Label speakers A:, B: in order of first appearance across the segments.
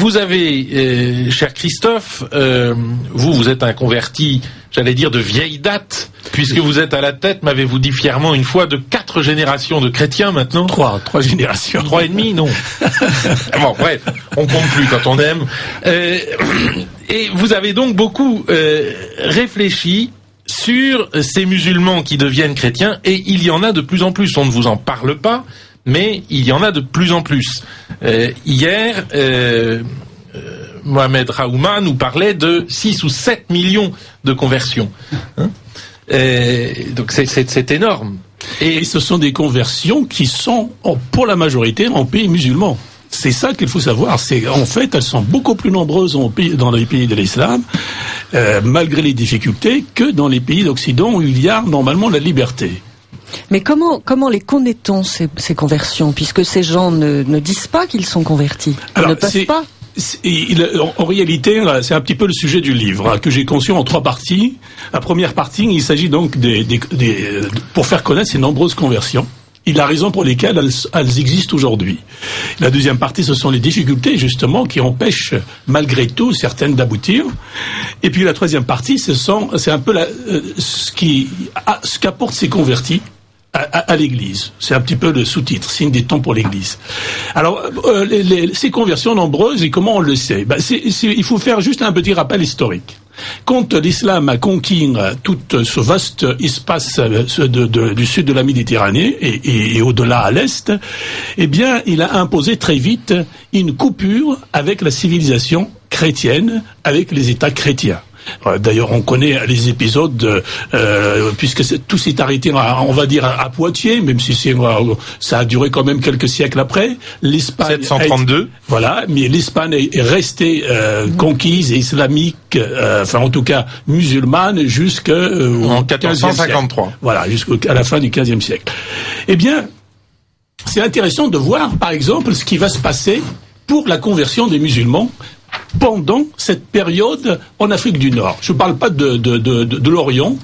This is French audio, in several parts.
A: vous avez, cher Christophe, vous êtes un converti, j'allais dire de vieille date, puisque vous êtes à la tête, m'avez-vous dit fièrement une fois, de 4 générations de chrétiens maintenant.
B: 3 générations.
A: 3 et demi, non. Bon, bref, on compte plus quand on aime. Et vous avez donc beaucoup réfléchi sur ces musulmans qui deviennent chrétiens, et il y en a de plus en plus. On ne vous en parle pas, mais il y en a de plus en plus. Hier, Mohamed Raouma nous parlait de 6 ou 7 millions de conversions. Donc c'est énorme.
B: Et ce sont des conversions qui sont, pour la majorité, en pays musulmans. C'est ça qu'il faut savoir. En fait, elles sont beaucoup plus nombreuses dans les pays de l'islam, malgré les difficultés, que dans les pays d'Occident où il y a normalement la liberté.
C: Mais comment les connaît-on, ces conversions, puisque ces gens ne disent pas qu'ils sont convertis? Ils ne peuvent pas.
B: En réalité, c'est un petit peu le sujet du livre, que j'ai conçu en 3 parties. La première partie, il s'agit donc pour faire connaître ces nombreuses conversions. Il a raison pour lesquelles elles existent aujourd'hui. La deuxième partie, ce sont les difficultés, justement, qui empêchent, malgré tout, certaines d'aboutir. Et puis la troisième partie, c'est un peu ce qu'apportent ces convertis à l'Église. C'est un petit peu le sous-titre, signe des temps pour l'Église. Alors, ces conversions nombreuses, et comment on le sait? Il faut faire juste un petit rappel historique. Quand l'islam a conquis tout ce vaste espace du sud de la Méditerranée et au-delà à l'est, eh bien, il a imposé très vite une coupure avec la civilisation chrétienne, avec les États chrétiens. D'ailleurs, on connaît les épisodes, puisque tout s'est arrêté, on va dire, à Poitiers, même si ça a duré quand même quelques siècles après. L'Espagne
A: 732.
B: Voilà, mais l'Espagne est restée conquise et islamique, enfin en tout cas musulmane,
A: en 1453.
B: Voilà, jusqu'à la fin du XVe siècle. Eh bien, c'est intéressant de voir, par exemple, ce qui va se passer pour la conversion des musulmans pendant cette période en Afrique du Nord. Je ne parle pas de l'Orient,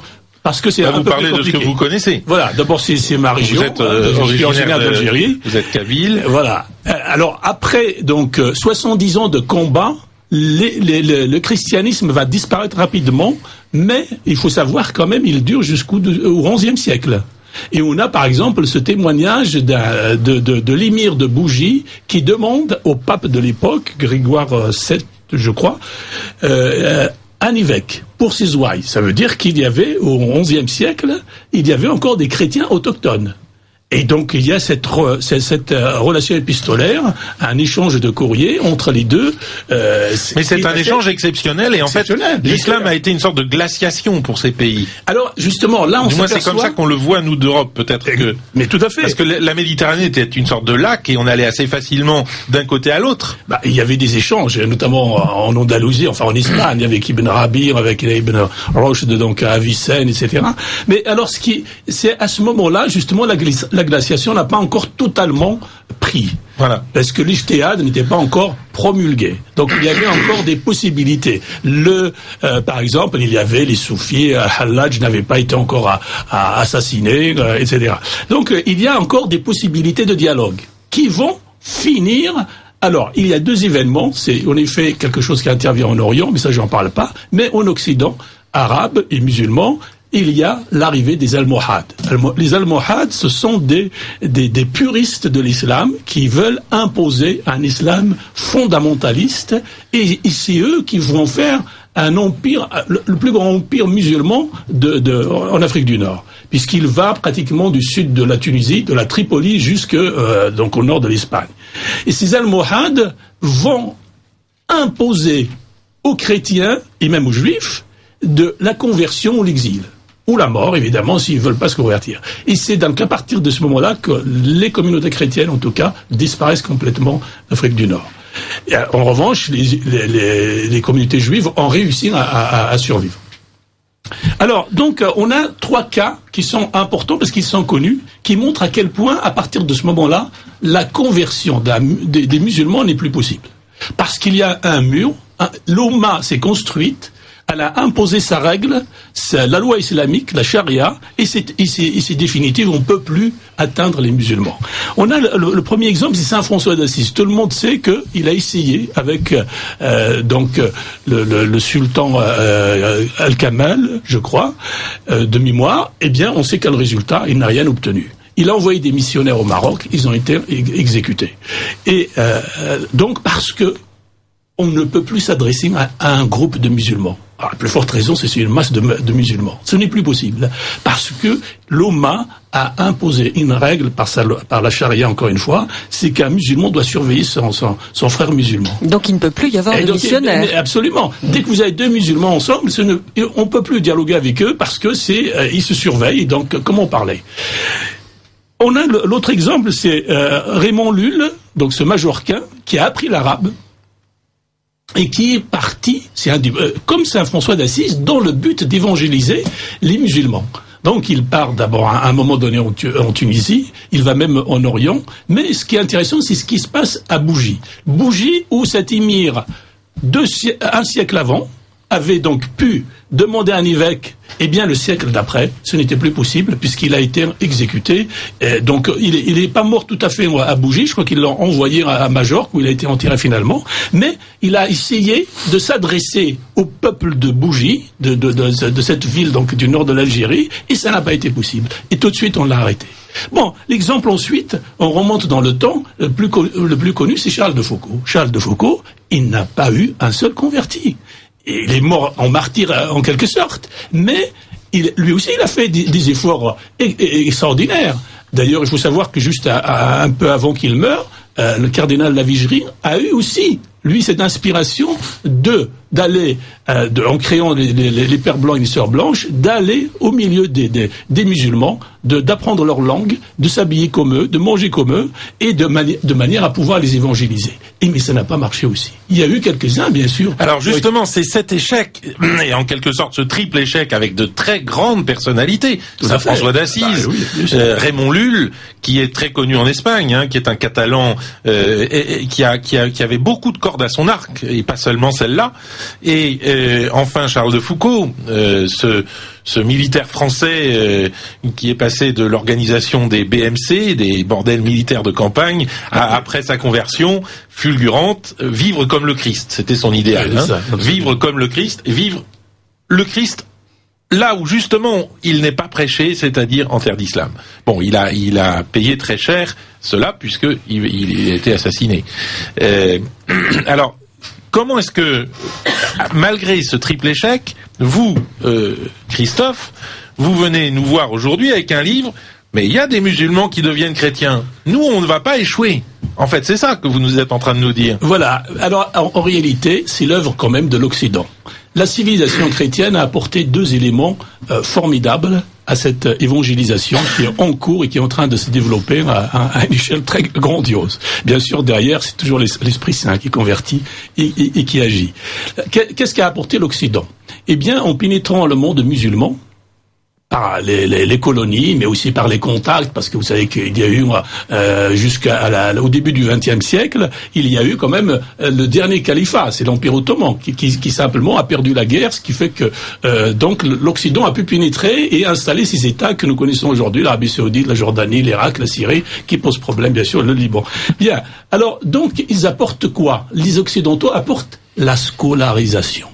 B: parce que c'est un peu plus compliqué.
A: Vous parlez de ce que vous connaissez.
B: Voilà, d'abord c'est ma région.
A: Vous êtes originaire d'Algérie. Vous êtes kabyle.
B: Voilà. Alors après donc 70 ans de combat, le christianisme va disparaître rapidement, mais il faut savoir quand même il dure jusqu'au XIe siècle. Et on a par exemple ce témoignage de l'émir de Bougie qui demande au pape de l'époque, Grégoire VII, je crois, un évêque pour ses ouailles. Ça veut dire qu'il y avait, au XIe siècle, il y avait encore des chrétiens autochtones. Et donc il y a cette relation épistolaire, un échange de courriers entre les deux.
A: Mais c'est un échange exceptionnel et en fait l'islam a été une sorte de glaciation pour ces pays.
B: Alors justement là on
A: du moins c'est comme ça qu'on le voit nous d'Europe peut-être que.
B: Mais tout à fait.
A: Parce que la Méditerranée était une sorte de lac et on allait assez facilement d'un côté à l'autre.
B: Il y avait des échanges, notamment en Andalousie, enfin en Espagne, avec Ibn Rabir, avec Ibn Rushd, donc à Avicenne, etc. Mais alors c'est à ce moment-là justement la glaciation n'a pas encore totalement pris.
A: Voilà.
B: Parce que l'ijtihad n'était pas encore promulgué. Donc il y avait encore des possibilités. Par exemple, il y avait les soufis, Hallaj n'avait pas été encore assassiné, etc. Donc il y a encore des possibilités de dialogue qui vont finir. Alors, il y a 2 événements. C'est en effet quelque chose qui intervient en Orient, mais ça j'en parle pas. Mais en Occident, arabes et musulmans, il y a l'arrivée des Almohades. Les Almohades, ce sont des puristes de l'islam qui veulent imposer un islam fondamentaliste et c'est eux qui vont faire un empire, le plus grand empire musulman en Afrique du Nord, puisqu'il va pratiquement du sud de la Tunisie, de la Tripoli donc au nord de l'Espagne. Et ces Almohades vont imposer aux chrétiens et même aux juifs de la conversion ou l'exil. Ou la mort, évidemment, s'ils veulent pas se convertir. Et c'est donc à partir de ce moment-là que les communautés chrétiennes, en tout cas, disparaissent complètement d'Afrique du Nord. Et en revanche, les communautés juives ont réussi à survivre. Alors, donc, on a 3 cas qui sont importants parce qu'ils sont connus, qui montrent à quel point, à partir de ce moment-là, la conversion des musulmans n'est plus possible. Parce qu'il y a un mur, l'Oumma s'est construite elle a imposé sa règle, c'est la loi islamique, la charia, et c'est définitif, on ne peut plus atteindre les musulmans. On a le premier exemple, c'est Saint François d'Assise. Tout le monde sait qu'il a essayé avec le sultan Al-Kamal, je crois, de mémoire. Eh bien, on sait qu'à le résultat, il n'a rien obtenu. Il a envoyé des missionnaires au Maroc, ils ont été exécutés. Et donc, parce que on ne peut plus s'adresser à un groupe de musulmans. Alors, la plus forte raison, c'est une masse de musulmans. Ce n'est plus possible, parce que l'Oumma a imposé une règle par la charia, encore une fois, c'est qu'un musulman doit surveiller son frère musulman.
C: Donc il ne peut plus y avoir de missionnaires.
B: Absolument. Dès que vous avez deux musulmans ensemble, on ne peut plus dialoguer avec eux, parce que ils se surveillent, donc comment parler? On a l'autre exemple, c'est Raymond Lull, donc ce Majorquin, qui a appris l'arabe, et qui est parti, comme Saint François d'Assise, dans le but d'évangéliser les musulmans. Donc il part d'abord à un moment donné en Tunisie, il va même en Orient, mais ce qui est intéressant, c'est ce qui se passe à Bougie. Bougie, où cet émir, un siècle avant, avait donc pu demander à un évêque, eh bien le siècle d'après, ce n'était plus possible puisqu'il a été exécuté. Donc il est pas mort tout à fait à Bougie, je crois qu'il l'a envoyé à Majorque où il a été enterré finalement, mais il a essayé de s'adresser au peuple de Bougie, de cette ville donc du nord de l'Algérie, et ça n'a pas été possible. Et tout de suite on l'a arrêté. Bon, l'exemple ensuite, on remonte dans le temps, le plus connu c'est Charles de Foucauld. Charles de Foucauld, il n'a pas eu un seul converti. Et il est mort en martyr en quelque sorte, mais lui aussi il a fait des efforts extraordinaires. D'ailleurs, il faut savoir que juste un peu avant qu'il meure, le cardinal Lavigerie a eu aussi, lui, cette inspiration d'aller, en créant les pères blancs et les sœurs blanches, d'aller au milieu des musulmans, d'apprendre leur langue, de s'habiller comme eux, de manger comme eux, et de manière à pouvoir les évangéliser. Mais ça n'a pas marché aussi. Il y a eu quelques-uns, bien sûr.
A: Alors justement, c'est cet échec, et en quelque sorte ce triple échec avec de très grandes personnalités. Saint François d'Assise, Raymond Lull, qui est très connu en Espagne, qui est un Catalan qui avait beaucoup de cordes à son arc, et pas seulement celle-là. Et enfin Charles de Foucauld, ce militaire français qui est passé de l'organisation des BMC, des bordels militaires de campagne, après sa conversion fulgurante, vivre comme le Christ. C'était son idéal. Vivre comme le Christ, vivre le Christ là où justement il n'est pas prêché, c'est-à-dire en terre d'islam. Bon, il a payé très cher cela puisque il a été assassiné. Alors, comment est-ce que, malgré ce triple échec, vous, Christophe, vous venez nous voir aujourd'hui avec un livre, mais il y a des musulmans qui deviennent chrétiens. Nous, on ne va pas échouer. En fait, c'est ça que vous nous êtes en train de nous dire.
B: Voilà. Alors, en réalité, c'est l'œuvre quand même de l'Occident. La civilisation chrétienne a apporté deux éléments formidables à cette évangélisation qui est en cours et qui est en train de se développer à une échelle très grandiose. Bien sûr, derrière, c'est toujours l'Esprit Saint qui convertit et qui agit. Qu'est-ce qu'a apporté l'Occident? Eh bien, en pénétrant le monde musulman, par les colonies, mais aussi par les contacts, parce que vous savez qu'il y a eu au début du XXe siècle, il y a eu quand même le dernier califat, c'est l'Empire ottoman, qui simplement a perdu la guerre, ce qui fait que donc l'Occident a pu pénétrer et installer ces États que nous connaissons aujourd'hui, l'Arabie Saoudite, la Jordanie, l'Irak, la Syrie, qui posent problème, bien sûr, le Liban. Bien, alors donc ils apportent quoi? Les Occidentaux apportent la scolarisation.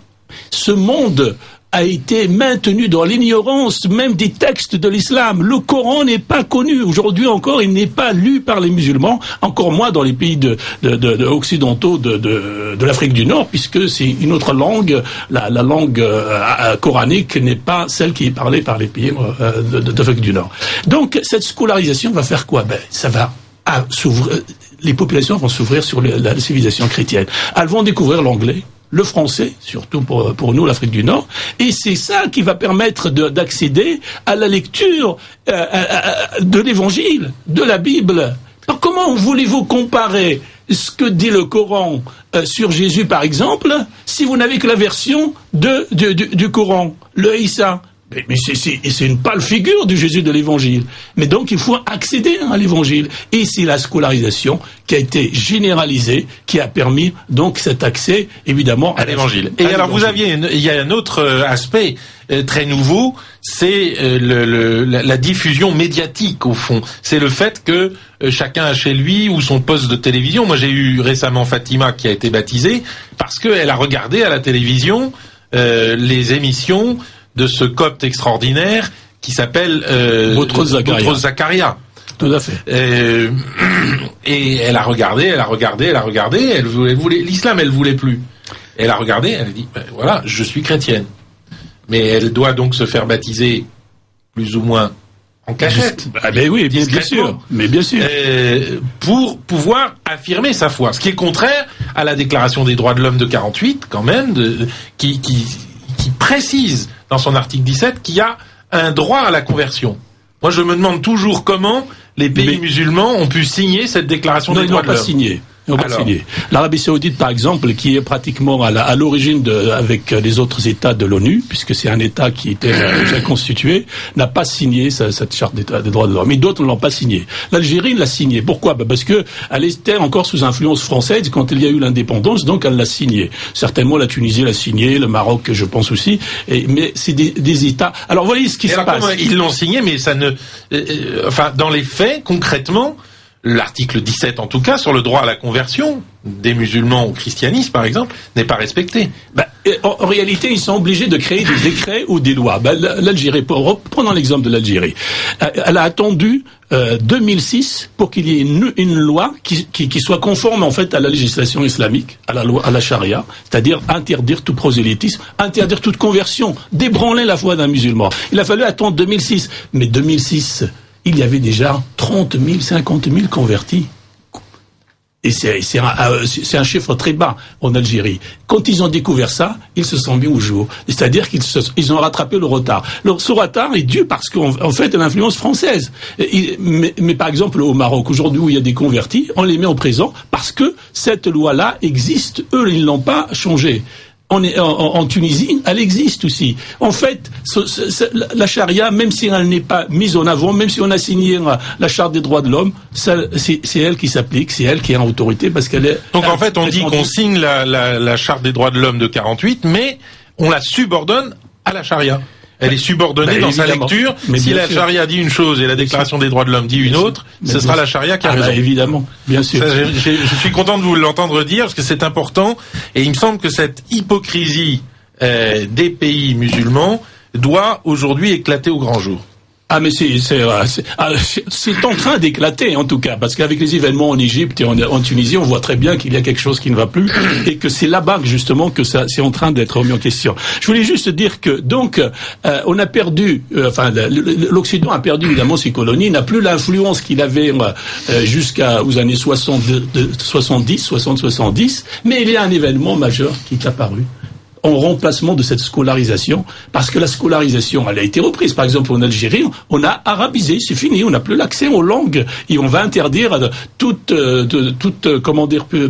B: Ce monde a été maintenu dans l'ignorance même des textes de l'islam. Le Coran n'est pas connu. Aujourd'hui encore, il n'est pas lu par les musulmans, encore moins dans les pays occidentaux de l'Afrique du Nord, puisque c'est une autre langue. La langue coranique n'est pas celle qui est parlée par les pays d'Afrique du Nord. Donc, cette scolarisation va faire quoi? Ça va s'ouvrir. Les populations vont s'ouvrir sur la civilisation chrétienne. Elles vont découvrir l'anglais, le français, surtout pour nous, l'Afrique du Nord, et c'est ça qui va permettre d'accéder à la lecture de l'Évangile, de la Bible. Alors, comment voulez-vous comparer ce que dit le Coran sur Jésus, par exemple, si vous n'avez que la version du Coran, le Issa? Mais c'est une pâle figure du Jésus de l'Évangile. Mais donc il faut accéder à l'Évangile. Et c'est la scolarisation qui a été généralisée, qui a permis donc cet accès, évidemment,
A: à l'Évangile. Et alors il y a un autre aspect très nouveau, c'est la diffusion médiatique au fond. C'est le fait que chacun a chez lui ou son poste de télévision. Moi j'ai eu récemment Fatima qui a été baptisée parce qu'elle a regardé à la télévision les émissions de ce copte extraordinaire qui s'appelle
B: Boutros
A: Zakaria.
B: Tout à fait.
A: Et elle a regardé, elle voulait l'islam, elle voulait plus. Elle a regardé, elle a dit voilà, je suis chrétienne. Mais elle doit donc se faire baptiser plus ou moins en cachette.
B: Oui, bien sûr. Mais bien sûr.
A: Pour pouvoir affirmer sa foi. Ce qui est contraire à la Déclaration des droits de l'homme de 48, quand même, qui précise dans son article 17 qu'il y a un droit à la conversion. Moi, je me demande toujours comment les pays musulmans ont pu signer cette Déclaration des droits de l'homme.
B: L'Arabie Saoudite, par exemple, qui est pratiquement à l'origine avec les autres États de l'ONU, puisque c'est un État qui était déjà constitué, n'a pas signé cette charte des droits de l'homme. Mais d'autres ne l'ont pas signé. L'Algérie l'a signé. Pourquoi ? Parce que elle était encore sous influence française quand il y a eu l'indépendance, donc elle l'a signé. Certainement, la Tunisie l'a signé, le Maroc, je pense aussi. Mais c'est des États. Alors, voyez ce qui se passe.
A: Ils l'ont signé, mais ça ne, dans les faits, concrètement, l'article 17, en tout cas, sur le droit à la conversion des musulmans au christianisme, par exemple, n'est pas respecté.
B: En réalité, ils sont obligés de créer des décrets ou des lois. L'Algérie, prenons l'exemple de l'Algérie. Elle a attendu 2006 pour qu'il y ait une loi qui soit conforme en fait à la législation islamique, à la charia, c'est-à-dire interdire tout prosélytisme, interdire toute conversion, débranler la foi d'un musulman. Il a fallu attendre 2006, mais 2006. Il y avait déjà 30 000, 50 000 convertis. Et c'est un chiffre très bas en Algérie. Quand ils ont découvert ça, ils se sont mis au jour. C'est-à-dire qu'ils ont rattrapé le retard. Ce retard est dû parce qu'en fait, à l'influence française. Mais par exemple, au Maroc, aujourd'hui où il y a des convertis, on les met en prison parce que cette loi-là existe. Eux, ils ne l'ont pas changée. En Tunisie, elle existe aussi. En fait, la charia, même si elle n'est pas mise en avant, même si on a signé la charte des droits de l'homme, c'est elle qui s'applique, c'est elle qui est en autorité parce qu'elle est...
A: Donc en fait, on dit qu'on signe la charte des droits de l'homme de 48, mais on la subordonne à la charia. Elle est subordonnée dans sa lecture. Si la charia dit une chose et la déclaration des droits de l'homme dit une autre, ce sera la charia qui a raison.
B: Évidemment, bien sûr.
A: Ça, je suis content de vous l'entendre dire parce que c'est important et il me semble que cette hypocrisie des pays musulmans doit aujourd'hui éclater au grand jour.
B: Ah mais c'est en train d'éclater en tout cas parce qu'avec les événements en Égypte et en Tunisie on voit très bien qu'il y a quelque chose qui ne va plus et que c'est là-bas justement que ça c'est en train d'être remis en question. Je voulais juste dire que donc on a perdu l'Occident a perdu évidemment ses colonies, n'a plus l'influence qu'il avait jusqu'aux années 60-70, mais il y a un événement majeur qui est apparu en remplacement de cette scolarisation, parce que la scolarisation, elle a été reprise. Par exemple, en Algérie, on a arabisé, c'est fini, on n'a plus l'accès aux langues, et on va interdire toute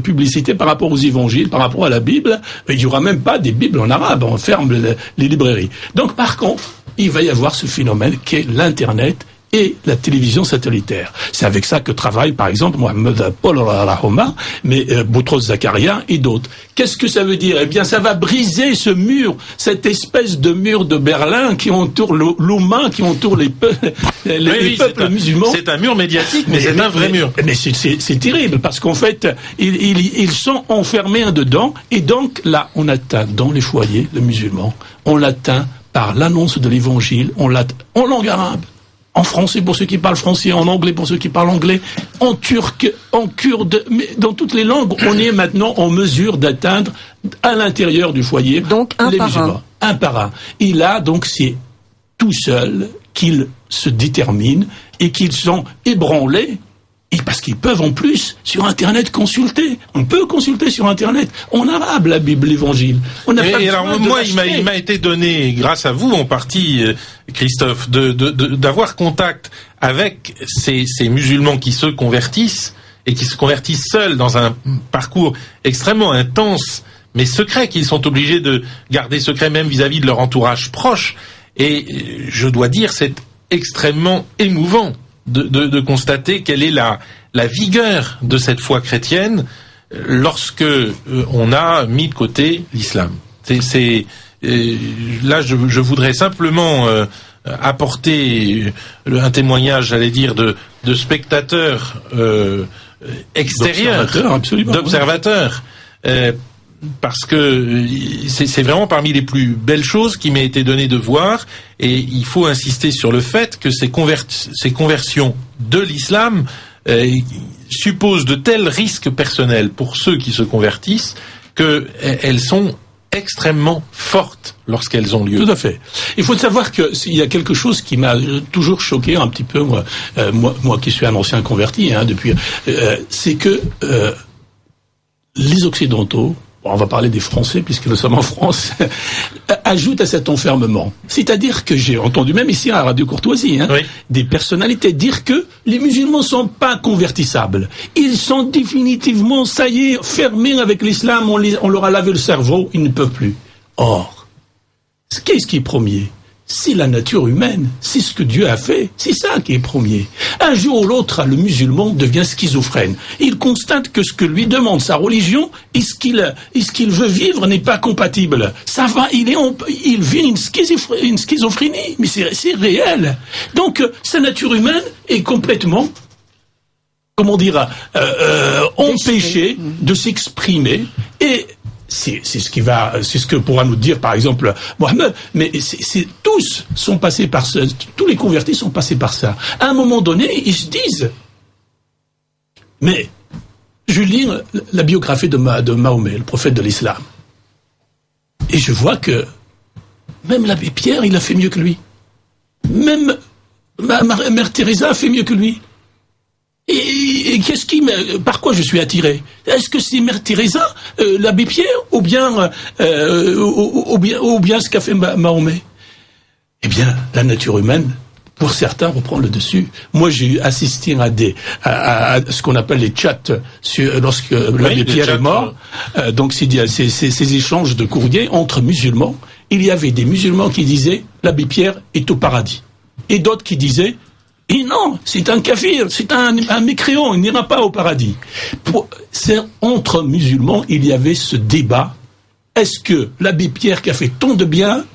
B: publicité par rapport aux évangiles, par rapport à la Bible. Il n'y aura même pas des Bibles en arabe, on ferme les librairies. Donc, par contre, il va y avoir ce phénomène qui est l'Internet et la télévision satellitaire. C'est avec ça que travaille, par exemple, Mohamed Paul Rahoma, mais Boutros Zakaria et d'autres. Qu'est-ce que ça veut dire ? Eh bien, ça va briser ce mur, cette espèce de mur de Berlin qui entoure l'Oumma, qui entoure les peuples musulmans.
A: C'est un mur médiatique, mais c'est un vrai mur.
B: Mais c'est terrible, parce qu'en fait, ils sont enfermés dedans, et donc, là, on atteint dans les foyers, le musulman, on l'atteint par l'annonce de l'évangile, on l'atteint en langue arabe, en français pour ceux qui parlent français, en anglais pour ceux qui parlent anglais, en turc, en kurde, mais dans toutes les langues, on est maintenant en mesure d'atteindre à l'intérieur du foyer
C: donc,
B: les musulmans. Un par un. Et là, donc, c'est tout seul qu'ils se déterminent et qu'ils sont ébranlés. Et parce qu'ils peuvent en plus sur Internet consulter. On peut consulter sur Internet en arabe la Bible, l'Évangile.
A: Il m'a été donné, grâce à vous en partie, Christophe, d'avoir contact avec ces musulmans qui se convertissent et qui se convertissent seuls dans un parcours extrêmement intense, mais secret, qu'ils sont obligés de garder secret même vis-à-vis de leur entourage proche. Et je dois dire, c'est extrêmement émouvant de constater quelle est la vigueur de cette foi chrétienne lorsque on a mis de côté l'islam. Là, je voudrais simplement apporter un témoignage, j'allais dire, de spectateurs extérieurs, d'observateurs, parce que c'est vraiment parmi les plus belles choses qui m'ait été donné de voir, et il faut insister sur le fait que ces conversions de l'islam supposent de tels risques personnels pour ceux qui se convertissent qu'elles sont extrêmement fortes lorsqu'elles ont lieu.
B: Tout à fait. Il faut savoir que il y a quelque chose qui m'a toujours choqué un petit peu, moi qui suis un ancien converti, depuis, c'est que les Occidentaux, on va parler des Français puisque nous sommes en France, ajoutent à cet enfermement. C'est-à-dire que j'ai entendu même ici à Radio Courtoisie, oui, des personnalités dire que les musulmans sont pas convertissables. Ils sont définitivement, ça y est, fermés avec l'islam, on leur a lavé le cerveau, ils ne peuvent plus. Or, qu'est-ce qui est premier ? C'est la nature humaine, c'est ce que Dieu a fait, c'est ça qui est premier. Un jour ou l'autre, le musulman devient schizophrène. Il constate que ce que lui demande sa religion et ce qu'il veut vivre n'est pas compatible. Ça va, il vit une schizophrénie, mais c'est réel. Donc, sa nature humaine est complètement, empêchée de s'exprimer, et c'est ce que pourra nous dire par exemple Mohamed, mais tous les convertis sont passés par ça. À un moment donné, ils se disent, mais je lis la biographie de Mahomet, le prophète de l'islam, et je vois que même l'abbé Pierre, il a fait mieux que lui. Même Mère Teresa a fait mieux que lui. Et par quoi je suis attiré ? Est-ce que c'est Mère Teresa, l'abbé Pierre, ou bien ce qu'a fait Mahomet ? Eh bien, la nature humaine, pour certains, reprend le dessus. Moi, j'ai assisté à ce qu'on appelle les chats lorsque l'abbé Pierre est mort. Donc, ces échanges de courriers entre musulmans. Il y avait des musulmans qui disaient l'abbé Pierre est au paradis, et d'autres qui disaient et non, c'est un kafir, c'est un mécréant, il n'ira pas au paradis. Entre musulmans, il y avait ce débat. Est-ce que l'abbé Pierre qui a fait tant de bien,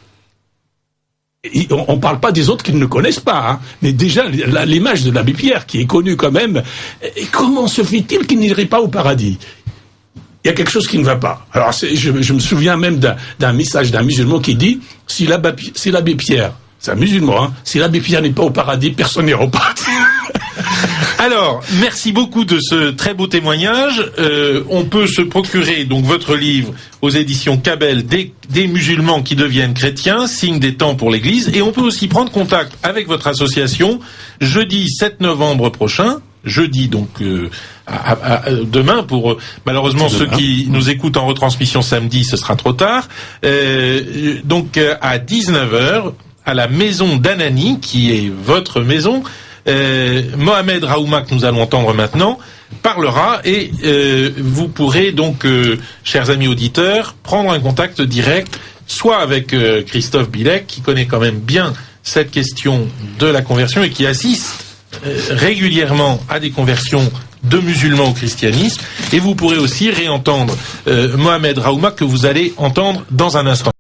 B: on ne parle pas des autres qu'ils ne connaissent pas, mais déjà l'image de l'abbé Pierre qui est connue quand même, comment se fait-il qu'il n'irait pas au paradis ? Il y a quelque chose qui ne va pas. Alors je me souviens même d'un message d'un musulman qui dit, si l'abbé Pierre, c'est un musulman, si l'abbé Pierre n'est pas au paradis, personne n'ira au paradis.
A: Alors, merci beaucoup de ce très beau témoignage. On peut se procurer donc votre livre aux éditions Cabel, des musulmans qui deviennent chrétiens, signe des temps pour l'Église, et on peut aussi prendre contact avec votre association jeudi 7 novembre prochain. Jeudi, donc demain, pour malheureusement ceux qui nous écoutent en retransmission samedi, ce sera trop tard. Donc à 19h, à la maison d'Anani, qui est votre maison, Mohamed Raouma, que nous allons entendre maintenant, parlera, et vous pourrez donc, chers amis auditeurs, prendre un contact direct, soit avec Christophe Bilek, qui connaît quand même bien cette question de la conversion et qui assiste régulièrement à des conversions de musulmans au christianisme, et vous pourrez aussi réentendre Mohamed Raouma, que vous allez entendre dans un instant.